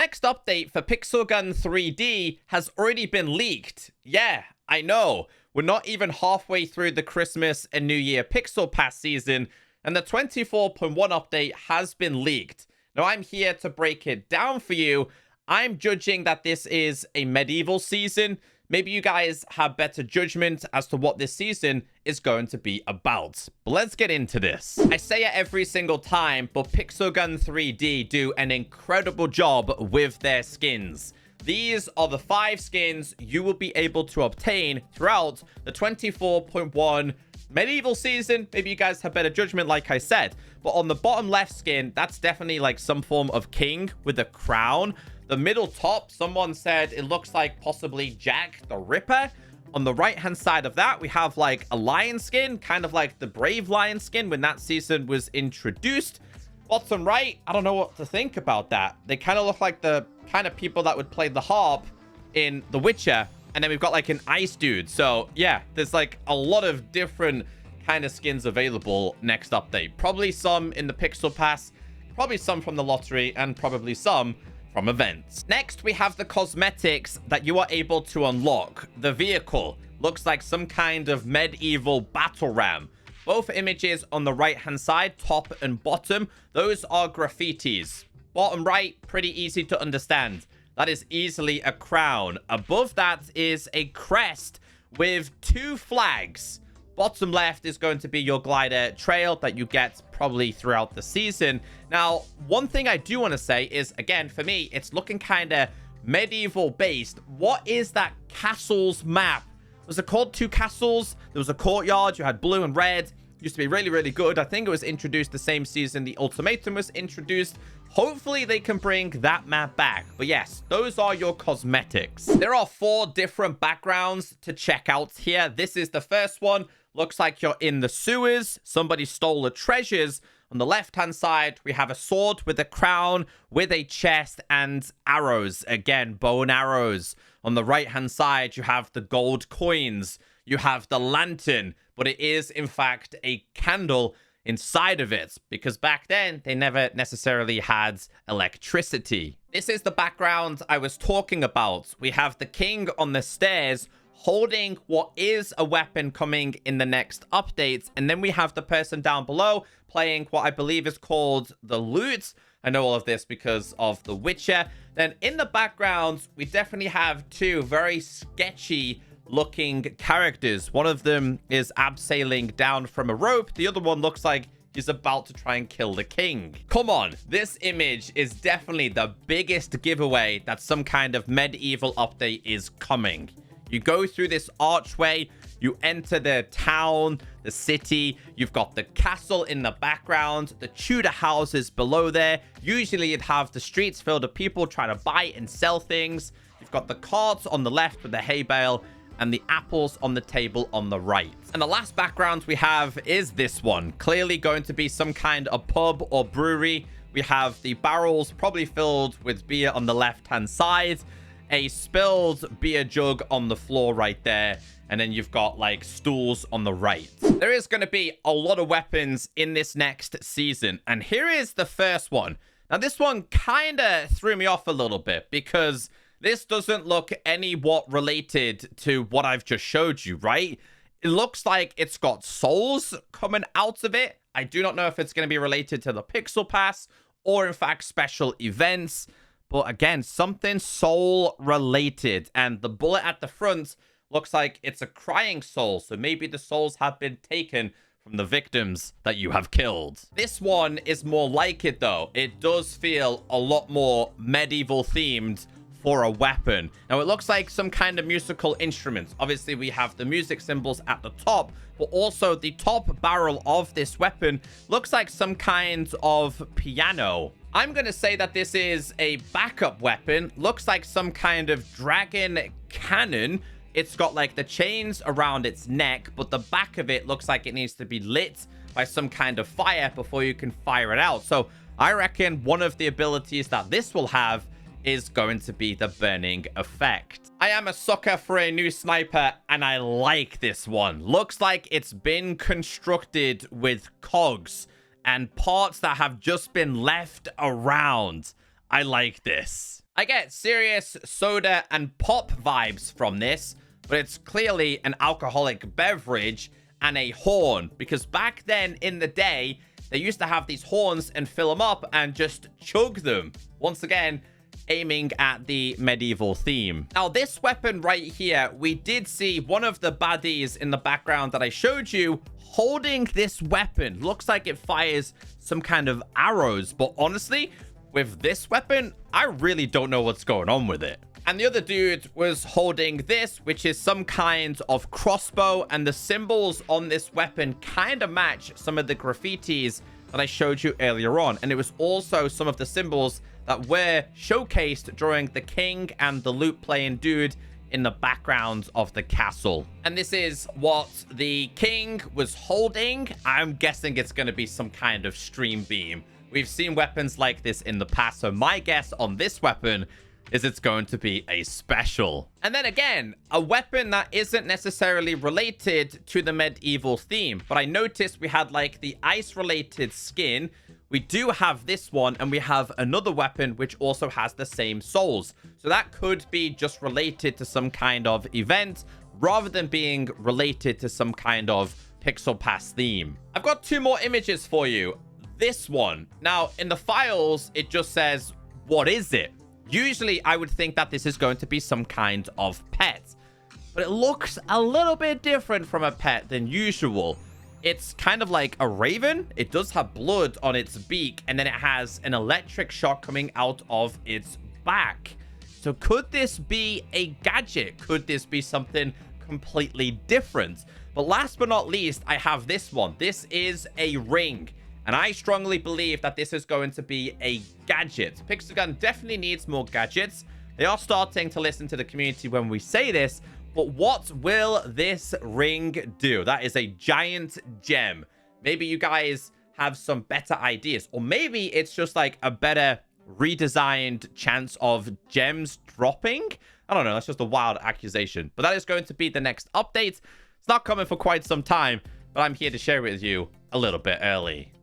next update for Pixel Gun 3D has already been leaked. Yeah, I know. We're not even halfway through the Christmas and New Year Pixel Pass season, and the 24.1 update has been leaked. Now, I'm here to break it down for you. I'm judging that this is a medieval season. Maybe you guys have better judgment as to what this season is going to be about. But let's get into this. I say it every single time, but Pixel Gun 3D do an incredible job with their skins. These are the 5 skins you will be able to obtain throughout the 24.1 medieval season. Maybe you guys have better judgment, like I said. But on the bottom left skin, that's definitely like some form of king with a crown. The middle top, someone said it looks like possibly Jack the Ripper. On the right-hand side of that, we have like a lion skin, kind of like the Brave Lion skin when that season was introduced. Bottom right, I don't know what to think about that. They kind of look like the kind of people that would play the harp in The Witcher. And then we've got like an ice dude. So yeah, there's like a lot of different kind of skins available next update. Probably some in the Pixel Pass, probably some from the lottery, and probably some from events. Next, we have the cosmetics that you are able to unlock. The vehicle looks like some kind of medieval battle ram. Both images on the right-hand side, top and bottom, those are graffitis. Bottom right, pretty easy to understand. That is easily a crown. Above that is a crest with 2 flags. Bottom left is going to be your glider trail that you get probably throughout the season. Now, one thing I do want to say is, again, for me, it's looking kind of medieval based. What is that castles map? Was it called 2 castles? There was a courtyard. You had blue and red. Used to be really, really good. I think it was introduced the same season the Ultimatum was introduced. Hopefully they can bring that map back. But yes, those are your cosmetics. There are 4 different backgrounds to check out here. This is the first one. Looks like you're in the sewers. Somebody stole the treasures. On the left-hand side, we have a sword with a crown, with a chest, and arrows. Again, bow and arrows. On the right-hand side, you have the gold coins. You have the lantern, but it is, in fact, a candle inside of it, because back then, they never necessarily had electricity. This is the background I was talking about. We have the king on the stairs, holding what is a weapon coming in the next updates. And then we have the person down below playing what I believe is called the lute. I know all of this because of The Witcher. Then in the background, we definitely have 2 very sketchy looking characters. One of them is abseiling down from a rope. The other one looks like he's about to try and kill the king. Come on, this image is definitely the biggest giveaway that some kind of medieval update is coming. You go through this archway, you enter the town, the city, you've got the castle in the background, the Tudor houses below there. Usually you'd have the streets filled with people trying to buy and sell things. You've got the carts on the left with the hay bale, and the apples on the table on the right. And the last background we have is this one. Clearly going to be some kind of pub or brewery. We have the barrels probably filled with beer on the left-hand side, a spilled beer jug on the floor right there, and then you've got like stools on the right. There is going to be a lot of weapons in this next season, and here is the first one. Now this one kind of threw me off a little bit because this doesn't look what related to what I've just showed you, right? It looks like it's got souls coming out of it. I do not know if it's going to be related to the Pixel Pass or in fact special events. But again, something soul related. And the bullet at the front looks like it's a crying soul. So maybe the souls have been taken from the victims that you have killed. This one is more like it though. It does feel a lot more medieval themed for a weapon. Now it looks like some kind of musical instrument. Obviously we have the music symbols at the top, but also the top barrel of this weapon looks like some kind of piano. I'm going to say that this is a backup weapon. Looks like some kind of dragon cannon. It's got like the chains around its neck, but the back of it looks like it needs to be lit by some kind of fire before you can fire it out. So I reckon one of the abilities that this will have is going to be the burning effect. I am a sucker for a new sniper, and I like this one. Looks like it's been constructed with cogs and parts that have just been left around. I like this. I get serious soda and pop vibes from this, but it's clearly an alcoholic beverage and a horn, because back then in the day, they used to have these horns and fill them up and just chug them. Once again, aiming at the medieval theme. Now, this weapon right here, we did see one of the baddies in the background that I showed you holding this weapon. Looks like it fires some kind of arrows, but honestly, with this weapon, I really don't know what's going on with it. And the other dude was holding this, which is some kind of crossbow, and the symbols on this weapon kind of match some of the graffitis that I showed you earlier on. And it was also some of the symbols that were showcased during the king and the lute playing dude in the background of the castle. And this is what the king was holding. I'm guessing it's going to be some kind of stream beam. We've seen weapons like this in the past, so my guess on this weapon is it's going to be a special. And then again, a weapon that isn't necessarily related to the medieval theme, but I noticed we had like the ice-related skin. We do have this one, and we have another weapon which also has the same souls. So that could be just related to some kind of event rather than being related to some kind of Pixel Pass theme. I've got 2 more images for you. This one. Now, in the files, it just says, what is it? Usually, I would think that this is going to be some kind of pet, but it looks a little bit different from a pet than usual. It's kind of like a raven. It does have blood on its beak, and then it has an electric shock coming out of its back. So could this be a gadget? Could this be something completely different? But last but not least, I have this one. This is a ring. And I strongly believe that this is going to be a gadget. Pixelgun definitely needs more gadgets. They are starting to listen to the community when we say this. But what will this ring do? That is a giant gem. Maybe you guys have some better ideas. Or maybe it's just like a better redesigned chance of gems dropping. I don't know. That's just a wild accusation. But that is going to be the next update. It's not coming for quite some time, but I'm here to share it with you a little bit early.